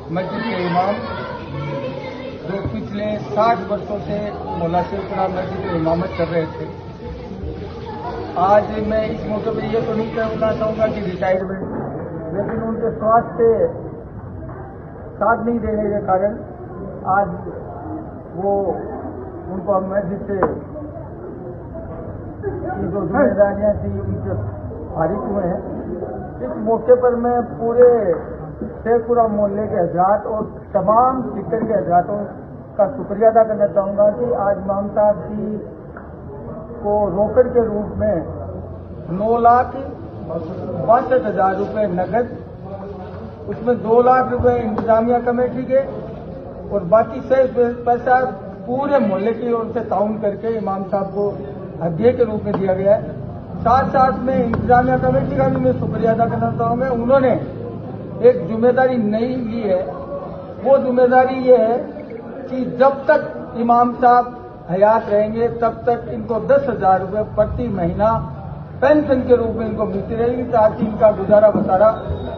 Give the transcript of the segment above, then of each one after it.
मस्जिद के इमाम जो पिछले 60 वर्षों से मौला शेखपुरा मस्जिद में इमामत कर रहे थे। आज मैं इस मौके पर ये तो नहीं कहना चाहूँगा कि रिटायरमेंट, लेकिन उनके स्वास्थ्य साथ नहीं देने के कारण आज वो उनको मस्जिद से की जो जिम्मेदारियाँ थी उनसे फारिग हुए हैं। इस मौके पर मैं पूरे शेखपुरा मोहल्ले के हजरात और तमाम सीकर के हजरातों का शुक्रिया अदा करना चाहूँगा कि आज इमाम साहब की को रोकड़ के रूप में 9,62,000 रुपये नकद, उसमें 2 लाख रुपये इंतजामिया कमेटी के और बाकी से पैसा पूरे मोहल्ले की ओर से ताउन करके इमाम साहब को हदिये के रूप में दिया गया है। साथ साथ में इंतजामिया कमेटी का भी मैं शुक्रिया अदा करना चाहूँगा। उन्होंने एक जिम्मेदारी नई ली है। वो जिम्मेदारी ये है कि जब तक इमाम साहब हयात रहेंगे तब तक इनको 10,000 रुपये प्रति महीना पेंशन के रूप में इनको मिलती रहेगी, ताकि इनका गुजारा बसारा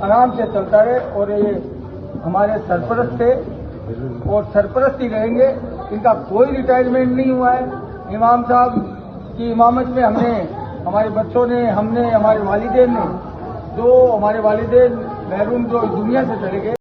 आराम से चलता रहे। और ये हमारे सरपरस्त थे और सरपरस्त ही रहेंगे। इनका कोई रिटायरमेंट नहीं हुआ है। इमाम साहब की इमामत में हमने, हमारे बच्चों ने, हमने, हमारे वालिदैन ने, जो हमारे वालिदैन महरूम जो दुनिया से चले गए,